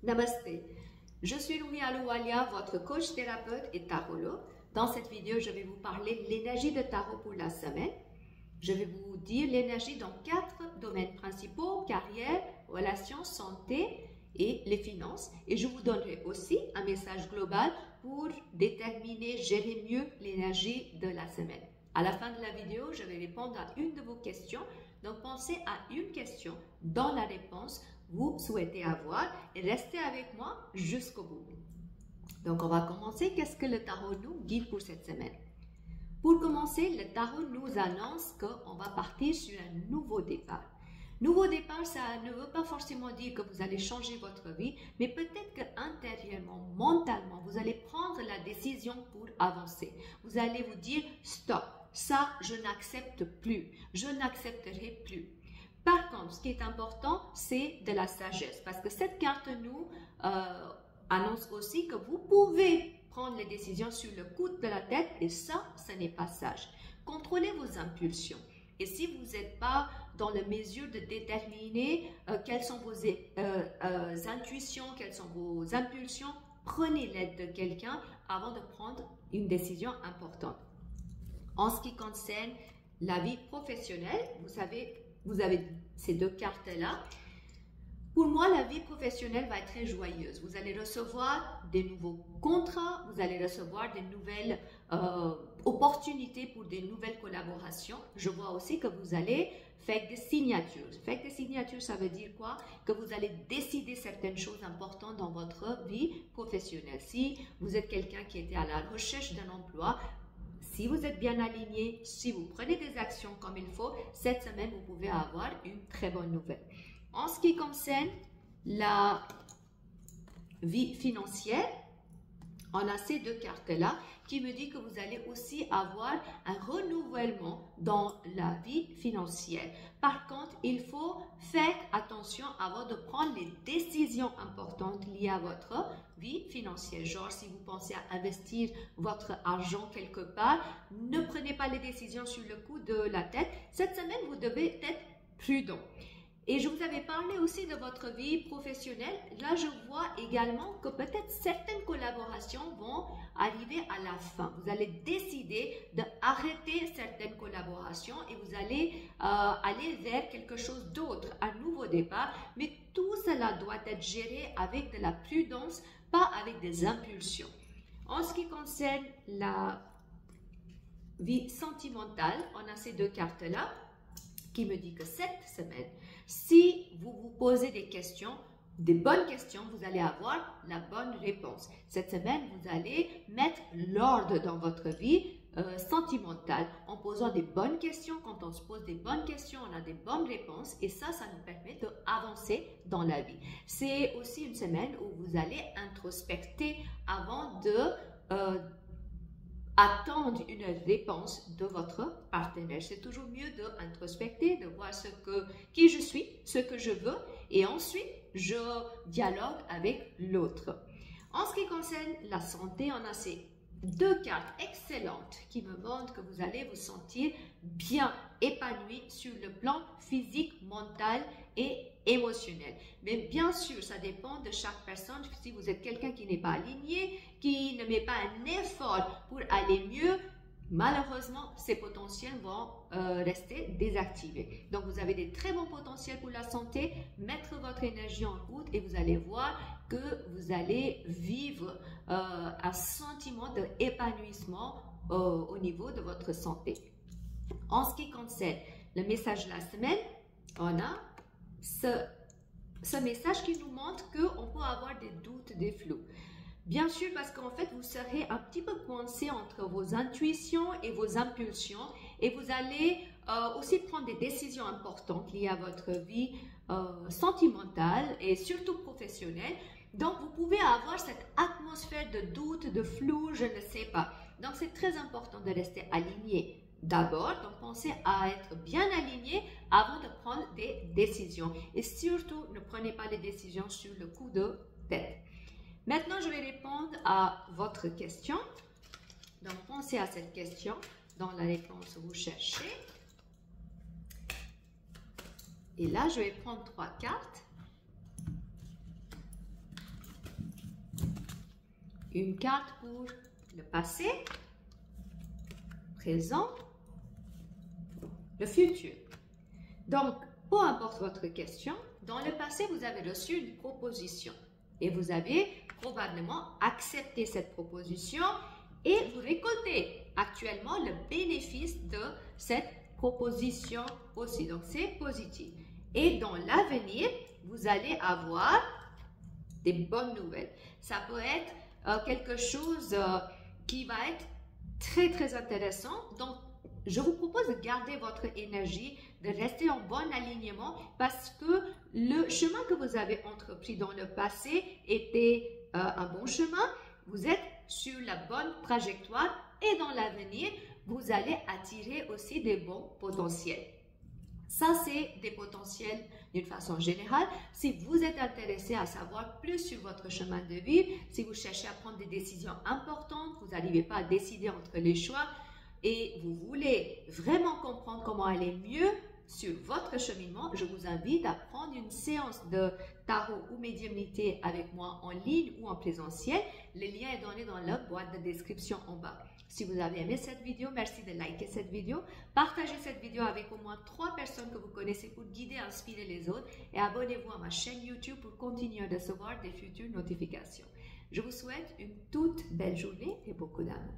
Namasté, je suis Rumi Alouwalia, votre coach thérapeute et tarologue. Dans cette vidéo, je vais vous parler de l'énergie de tarot pour la semaine. Je vais vous dire l'énergie dans 4 domaines principaux, carrière, relations, santé et les finances. Et je vous donnerai aussi un message global pour déterminer, gérer mieux l'énergie de la semaine. À la fin de la vidéo, je vais répondre à une de vos questions. Donc, pensez à une question dans la réponse vous souhaitez avoir et restez avec moi jusqu'au bout. Donc, on va commencer. Qu'est-ce que le tarot nous guide pour cette semaine? Pour commencer, le tarot nous annonce qu'on va partir sur un nouveau départ. Nouveau départ, ça ne veut pas forcément dire que vous allez changer votre vie, mais peut-être qu'intérieurement, mentalement, vous allez prendre la décision pour avancer. Vous allez vous dire « Stop, ça, je n'accepte plus, je n'accepterai plus ». Par contre, ce qui est important, c'est de la sagesse, parce que cette carte nous annonce aussi que vous pouvez prendre les décisions sur le coup de la tête, et ça, ce n'est pas sage. Contrôlez vos impulsions. Et si vous n'êtes pas dans la mesure de déterminer quelles sont vos intuitions, quelles sont vos impulsions, prenez l'aide de quelqu'un avant de prendre une décision importante. En ce qui concerne la vie professionnelle, vous savez, vous avez ces deux cartes-là. Pour moi, la vie professionnelle va être très joyeuse. Vous allez recevoir des nouveaux contrats, vous allez recevoir des nouvelles opportunités pour des nouvelles collaborations. Je vois aussi que vous allez faire des signatures. Faire des signatures, ça veut dire quoi? Que vous allez décider certaines choses importantes dans votre vie professionnelle. Si vous êtes quelqu'un qui était à la recherche d'un emploi, si vous êtes bien aligné, si vous prenez des actions comme il faut, cette semaine, vous pouvez avoir une très bonne nouvelle. En ce qui concerne la vie financière, on a ces deux cartes-là qui me disent que vous allez aussi avoir un renouvellement dans la vie financière. Par contre, il faut faire attention avant de prendre les décisions importantes liées à votre vie financière. Genre, si vous pensez à investir votre argent quelque part, ne prenez pas les décisions sur le coup de la tête. Cette semaine, vous devez être prudent. Et je vous avais parlé aussi de votre vie professionnelle. Là, je vois également que peut-être certaines collaborations vont arriver à la fin. Vous allez décider d'arrêter certaines collaborations et vous allez aller vers quelque chose d'autre, un nouveau départ. Mais tout cela doit être géré avec de la prudence, pas avec des impulsions. En ce qui concerne la vie sentimentale, on a ces deux cartes-là qui me dit que cette semaine, si vous vous posez des questions, des bonnes questions, vous allez avoir la bonne réponse. Cette semaine, vous allez mettre l'ordre dans votre vie sentimentale en posant des bonnes questions. Quand on se pose des bonnes questions, on a des bonnes réponses et ça nous permet d'avancer dans la vie. C'est aussi une semaine où vous allez introspecter avant de attendre une réponse de votre partenaire. C'est toujours mieux d'introspecter, de voir qui je suis, ce que je veux et ensuite je dialogue avec l'autre. En ce qui concerne la santé, on a ces deux cartes excellentes qui me montrent que vous allez vous sentir bien épanoui sur le plan physique, mental et émotionnel. Mais bien sûr, ça dépend de chaque personne. Si vous êtes quelqu'un qui n'est pas aligné, qui ne met pas un effort pour aller mieux, malheureusement, ces potentiels vont rester désactivés. Donc, vous avez des très bons potentiels pour la santé. Mettre votre énergie en route et vous allez voir que vous allez vivre un sentiment d'épanouissement au niveau de votre santé. En ce qui concerne le message de la semaine, on a ce message qui nous montre qu'on peut avoir des doutes, des flous. Bien sûr, parce qu'en fait, vous serez un petit peu coincé entre vos intuitions et vos impulsions et vous allez aussi prendre des décisions importantes liées à votre vie sentimentale et surtout professionnelle. Donc, vous pouvez avoir cette atmosphère de doute, de flou, je ne sais pas. Donc, c'est très important de rester aligné. D'abord, donc pensez à être bien aligné avant de prendre des décisions. Et surtout, ne prenez pas les décisions sur le coup de tête. Maintenant, je vais répondre à votre question. Donc, pensez à cette question dans la réponse que vous cherchez. Et là, je vais prendre 3 cartes. une carte pour le passé, présent, le futur. Donc, peu importe votre question, dans le passé, vous avez reçu une proposition et vous avez probablement accepté cette proposition et vous récoltez actuellement le bénéfice de cette proposition aussi. Donc, c'est positif. Et dans l'avenir, vous allez avoir des bonnes nouvelles. Ça peut être quelque chose qui va être très, très intéressant. Donc, je vous propose de garder votre énergie, de rester en bon alignement parce que le chemin que vous avez entrepris dans le passé était un bon chemin. Vous êtes sur la bonne trajectoire et dans l'avenir, vous allez attirer aussi des bons potentiels. Ça, c'est des potentiels d'une façon générale. Si vous êtes intéressé à savoir plus sur votre chemin de vie, si vous cherchez à prendre des décisions importantes, vous n'arrivez pas à décider entre les choix et vous voulez vraiment comprendre comment aller mieux sur votre cheminement, je vous invite à prendre une séance de tarot ou médiumnité avec moi en ligne ou en présentiel. Le lien est donné dans la boîte de description en bas. Si vous avez aimé cette vidéo, merci de liker cette vidéo. Partagez cette vidéo avec au moins 3 personnes que vous connaissez pour guider et inspirer les autres. Et abonnez-vous à ma chaîne YouTube pour continuer à recevoir des futures notifications. Je vous souhaite une toute belle journée et beaucoup d'amour.